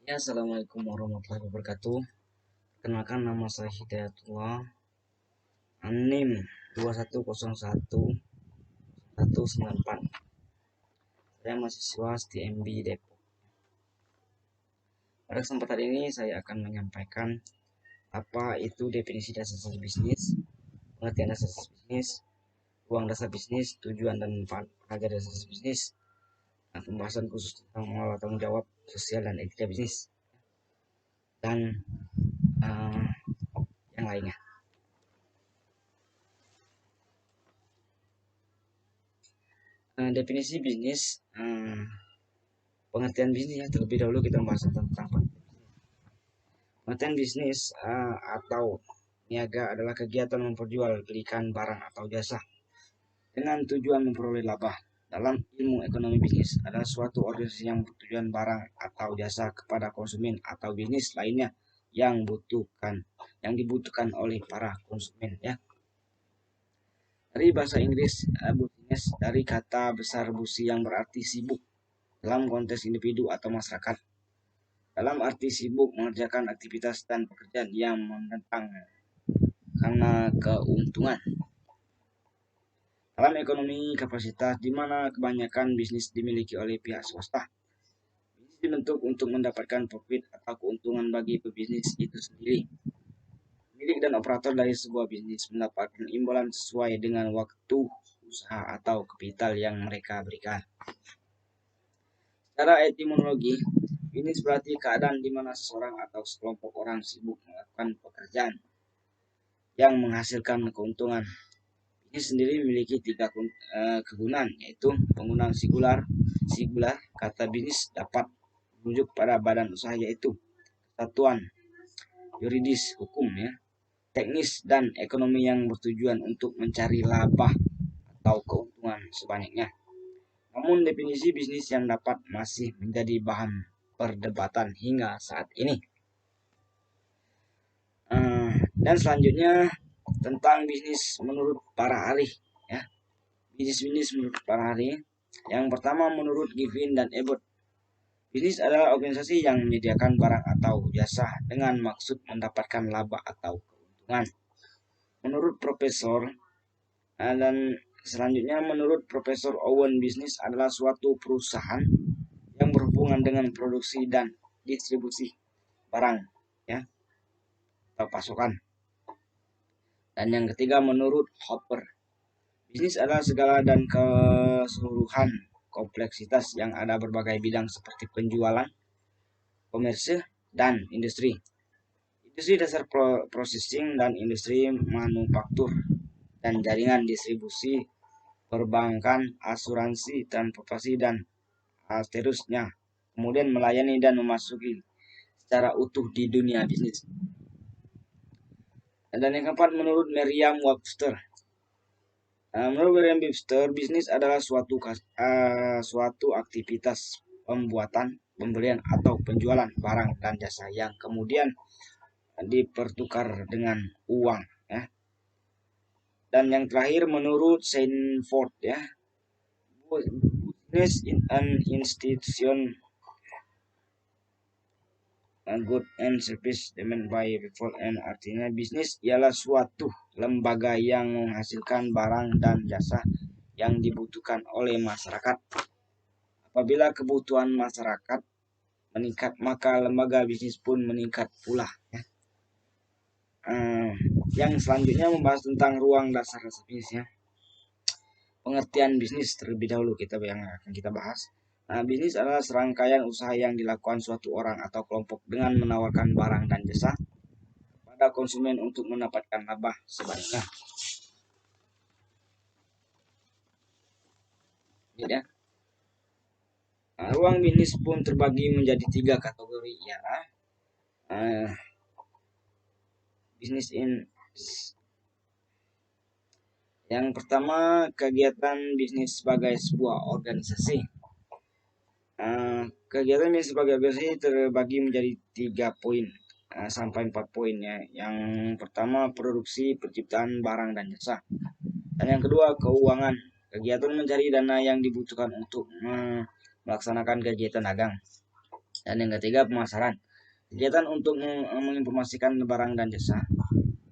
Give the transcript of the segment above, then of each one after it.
Ya, Assalamualaikum warahmatullahi wabarakatuh. Kenalkan nama saya Hidayatullah, NIM 2101194. Saya mahasiswa STMB Depok. Pada kesempatan ini saya akan menyampaikan apa itu definisi dasar bisnis, pengertian dasar bisnis, ruang dasar bisnis, tujuan dan manfaat agar dasar bisnis, dan pembahasan khusus tentang mengelola tanggung jawab sosial dan etika bisnis, dan uh, yang lainnya. Definisi bisnis, pengertian bisnis ya. Terlebih dahulu kita membahas tentang pengertian bisnis atau niaga adalah kegiatan memperjualbelikan barang atau jasa dengan tujuan memperoleh laba. Dalam ilmu ekonomi bisnis adalah suatu organisasi yang bertujuan barang atau jasa kepada konsumen atau bisnis lainnya yang dibutuhkan oleh para konsumen ya. Dari bahasa Inggris, business dari kata besar busi yang berarti sibuk dalam konteks individu atau masyarakat. Dalam arti sibuk mengerjakan aktivitas dan pekerjaan yang mendatang karena keuntungan. Dalam ekonomi kapasitas, di mana kebanyakan bisnis dimiliki oleh pihak swasta, bisnis dibentuk untuk mendapatkan profit atau keuntungan bagi pebisnis itu sendiri. Pemilik dan operator dari sebuah bisnis mendapatkan imbalan sesuai dengan waktu usaha atau kapital yang mereka berikan. Secara etimologi, bisnis berarti keadaan di mana seseorang atau sekelompok orang sibuk melakukan pekerjaan yang menghasilkan keuntungan. Bisnis sendiri memiliki tiga kegunaan, yaitu penggunaan singular. Kata bisnis dapat merujuk pada badan usaha, yaitu kesatuan yuridis hukum ya, teknis dan ekonomi yang bertujuan untuk mencari laba atau keuntungan sebanyaknya. Namun definisi bisnis yang dapat masih menjadi bahan perdebatan hingga saat ini. Dan selanjutnya tentang bisnis menurut para ahli ya. Bisnis menurut para ahli. Yang pertama menurut Given dan Ebert, bisnis adalah organisasi yang menyediakan barang atau jasa dengan maksud mendapatkan laba atau keuntungan. Menurut Profesor dan selanjutnya menurut Profesor Owen, bisnis adalah suatu perusahaan yang berhubungan dengan produksi dan distribusi barang ya atau pasokan. Dan yang ketiga menurut Hopper, bisnis adalah segala dan keseluruhan kompleksitas yang ada berbagai bidang seperti penjualan, komersil, dan industri. Industri dasar processing dan industri manufaktur dan jaringan distribusi, perbankan, asuransi, transportasi, dan seterusnya. Kemudian melayani dan memasuki secara utuh di dunia bisnis. Dan yang keempat menurut Merriam-Webster, bisnis adalah suatu aktivitas pembuatan, pembelian atau penjualan barang dan jasa yang kemudian dipertukar dengan uang ya. Dan yang terakhir menurut Sanford ya, business in an institution good and service demand by people, and artinya bisnis ialah suatu lembaga yang menghasilkan barang dan jasa yang dibutuhkan oleh masyarakat. Apabila kebutuhan masyarakat meningkat, maka lembaga bisnis pun meningkat pula ya. Yang selanjutnya membahas tentang ruang dasar bisnis ya. Pengertian bisnis terlebih dahulu yang akan kita bahas. Bisnis adalah serangkaian usaha yang dilakukan suatu orang atau kelompok dengan menawarkan barang dan jasa pada konsumen untuk mendapatkan laba sebanyaknya. Ya. Ruang bisnis pun terbagi menjadi 3 kategori ya. Bisnis in yang pertama, kegiatan bisnis sebagai sebuah organisasi. Kegiatan bisnis sebagai organisasi terbagi menjadi 3 poin sampai 4 poin ya. Yang pertama produksi, penciptaan barang dan jasa. Dan yang kedua keuangan, kegiatan mencari dana yang dibutuhkan untuk melaksanakan kegiatan dagang. Dan yang ketiga, pemasaran. Kegiatan untuk menginformasikan barang dan jasa,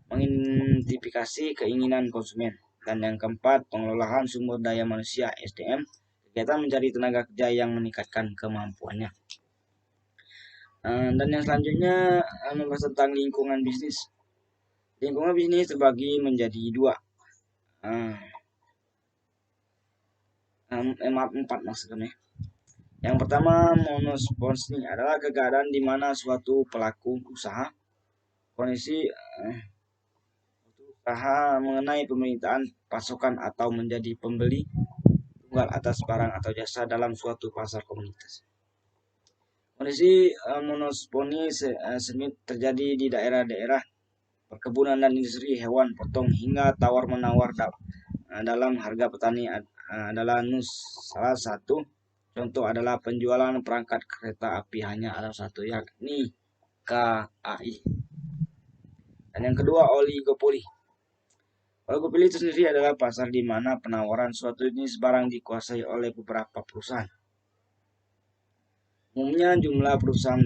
mengidentifikasi keinginan konsumen. Dan yang keempat, pengelolaan sumber daya manusia (SDM), kegiatan mencari tenaga kerja yang meningkatkan kemampuannya. Dan yang selanjutnya membahas tentang lingkungan bisnis. Lingkungan bisnis terbagi menjadi dua. Maaf, 4 maksudnya. Yang pertama, monosponsing adalah keadaan di mana suatu pelaku usaha kondisi usaha mengenai pemerintahan pasokan atau menjadi pembeli tunggal atas barang atau jasa dalam suatu pasar komunitas. Kondisi monosponi sengit terjadi di daerah-daerah perkebunan dan industri hewan potong hingga tawar-menawar dalam harga petani adalah salah satu contoh adalah penjualan perangkat kereta api hanya ada satu, yakni KAI. Dan yang kedua, oligopoli. Oligopoli itu sendiri adalah pasar di mana penawaran suatu jenis barang dikuasai oleh beberapa perusahaan. Umumnya jumlah perusahaan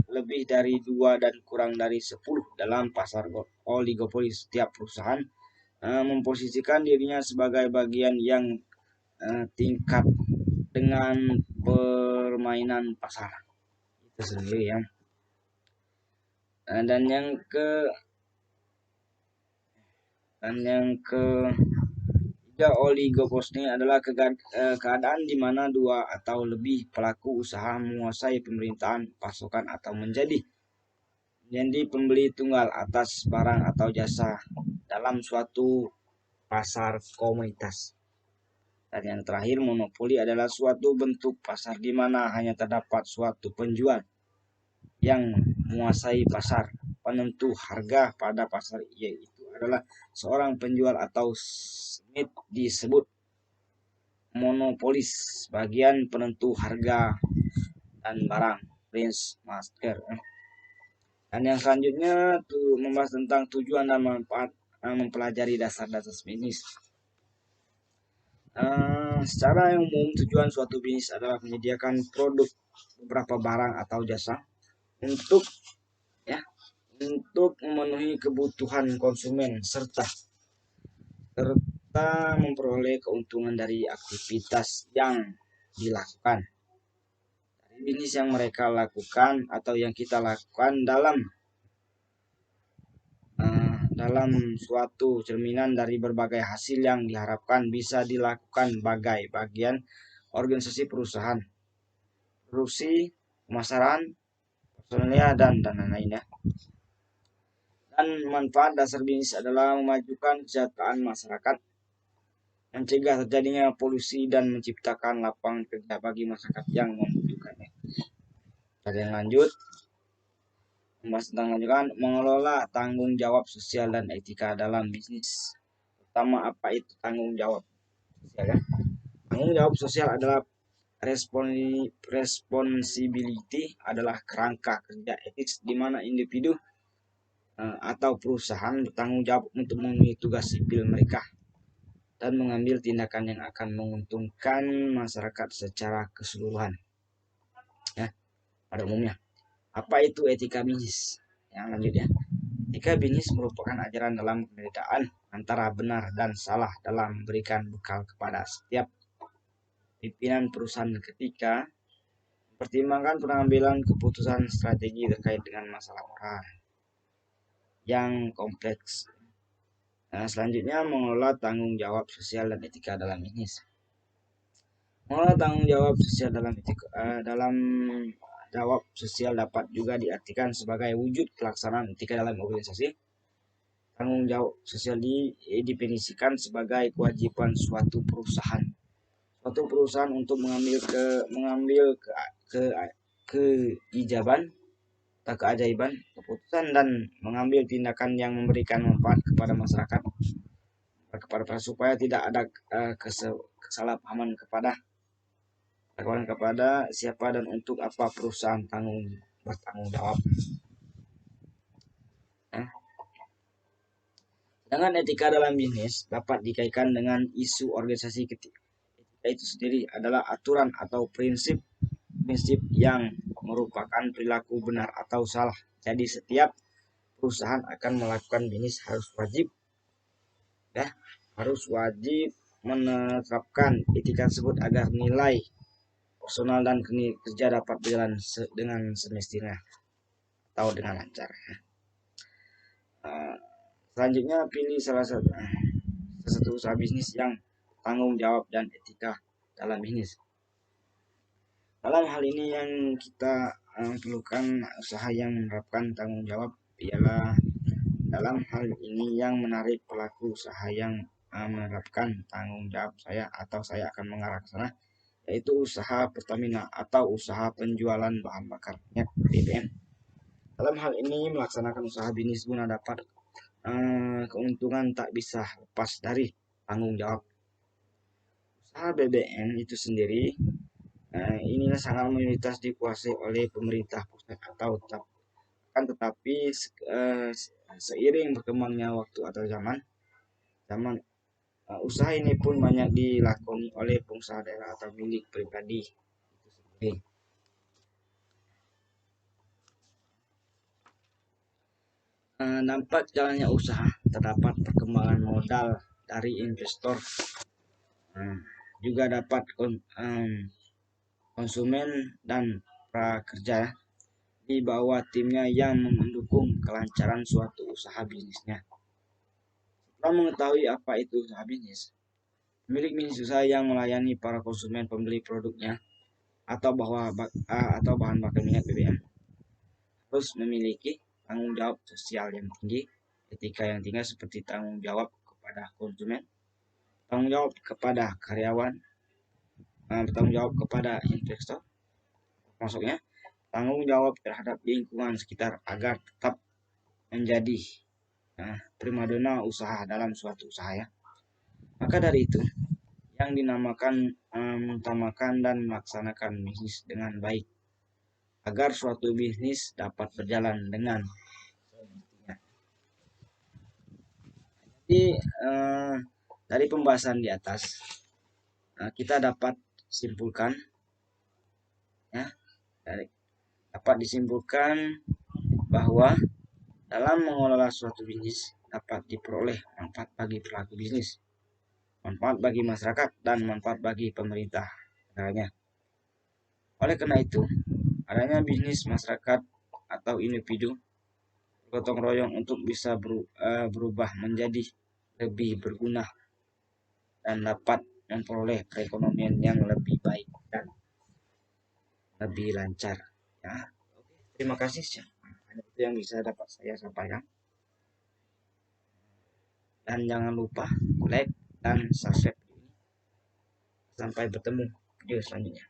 lebih dari 2 dan kurang dari 10 dalam pasar oligopoli. Setiap perusahaan memposisikan dirinya sebagai bagian yang tingkat dengan permainan pasar itu sendiri ya. Dan yang ketiga, oligopoli adalah keadaan di mana 2 atau lebih pelaku usaha menguasai pemerintahan pasokan atau menjadi pembeli tunggal atas barang atau jasa dalam suatu pasar komunitas. Dan yang terakhir, monopoli adalah suatu bentuk pasar di mana hanya terdapat suatu penjual yang menguasai pasar. Penentu harga pada pasar yaitu adalah seorang penjual atau smith disebut monopolis. Bagian penentu harga dan barang, Prince Master. Dan yang selanjutnya membahas tentang tujuan dan manfaat mempelajari dasar-dasar bisnis. Secara umum, tujuan suatu bisnis adalah menyediakan produk, beberapa barang atau jasa untuk memenuhi kebutuhan konsumen serta memperoleh keuntungan dari aktivitas yang dilakukan. Dari bisnis yang mereka lakukan atau yang kita lakukan dalam suatu cerminan dari berbagai hasil yang diharapkan bisa dilakukan bagai bagian organisasi perusahaan, produksi, pemasaran, personilnya, dan lain-lainnya. Dan manfaat dasar bisnis adalah memajukan kesejahteraan masyarakat, mencegah terjadinya polusi, dan menciptakan lapangan kerja bagi masyarakat yang membutuhkannya. Dan yang lanjut, membahas tentang lanjutan mengelola tanggung jawab sosial dan etika dalam bisnis. Pertama, apa itu tanggung jawab sosial ya? Tanggung jawab sosial adalah responsibility adalah kerangka kerja etis di mana individu atau perusahaan bertanggung jawab untuk memenuhi tugas sipil mereka dan mengambil tindakan yang akan menguntungkan masyarakat secara keseluruhan. Ya, pada umumnya. Apa itu etika bisnis? Yang lanjutnya, etika bisnis merupakan ajaran dalam perbedaan antara benar dan salah dalam memberikan bekal kepada setiap pimpinan perusahaan ketika mempertimbangkan pengambilan keputusan strategi terkait dengan masalah moral yang kompleks. Selanjutnya, mengelola tanggung jawab sosial dan etika dalam bisnis. Mengelola tanggung jawab sosial dalam jawab sosial dapat juga diartikan sebagai wujud pelaksanaan etika dalam organisasi. Tanggung jawab sosial didefinisikan sebagai kewajiban suatu perusahaan untuk mengambil keajaiban keputusan dan mengambil tindakan yang memberikan manfaat kepada masyarakat supaya tidak ada kesalahpahaman kepada siapa dan untuk apa perusahaan bertanggung jawab. Dengan etika dalam bisnis dapat dikaitkan dengan isu organisasi. Etika itu sendiri adalah aturan atau prinsip yang merupakan perilaku benar atau salah. Jadi setiap perusahaan akan melakukan bisnis harus wajib menerapkan etika tersebut agar nilai personal dan kerja dapat berjalan dengan semestinya atau dengan lancar. Selanjutnya pilih salah satu usaha bisnis yang tanggung jawab dan etika dalam bisnis. Dalam hal ini yang kita perlukan usaha yang menerapkan tanggung jawab ialah dalam hal ini yang menarik pelaku usaha yang menerapkan tanggung jawab saya akan mengarah ke sana, yaitu usaha Pertamina atau usaha penjualan bahan bakar minyak BBM. Dalam hal ini melaksanakan usaha bisnis guna dapat keuntungan tak bisa lepas dari tanggung jawab. Usaha BBM itu sendiri inilah sangat mayoritas dikuasai oleh pemerintah pusat atau tetapi seiring berkembangnya waktu atau zaman usaha ini pun banyak dilakoni oleh pengusaha daerah atau milik pribadi itu sendiri. Dampak jalannya usaha terdapat perkembangan modal dari investor, juga dapat konsumen dan prakerja di bawah timnya yang mendukung kelancaran suatu usaha bisnisnya. Setelah mengetahui apa itu usaha bisnis, pemilik bisnis usaha yang melayani para konsumen pembeli produknya atau bahan bakar minyak BBM harus memiliki tanggung jawab sosial yang tinggi, etika yang tinggi seperti tanggung jawab kepada konsumen, tanggung jawab kepada karyawan, tanggung jawab kepada investor, masuknya tanggung jawab terhadap lingkungan sekitar agar tetap menjadi primadona usaha dalam suatu usaha ya. Maka dari itu yang dinamakan mengutamakan dan melaksanakan bisnis dengan baik agar suatu bisnis dapat berjalan dengan semestinya. Jadi dari pembahasan di atas kita dapat simpulkan ya, dapat disimpulkan bahwa dalam mengelola suatu bisnis dapat diperoleh manfaat bagi pelaku bisnis, manfaat bagi masyarakat, dan manfaat bagi pemerintah negaranya. Oleh karena itu, adanya bisnis masyarakat atau individu bergotong royong untuk bisa berubah menjadi lebih berguna dan dapat memperoleh perekonomian yang lebih baik dan lebih lancar. Ya, terima kasih. Itu yang bisa dapat saya sampaikan. Dan jangan lupa like dan subscribe. Sampai bertemu video selanjutnya.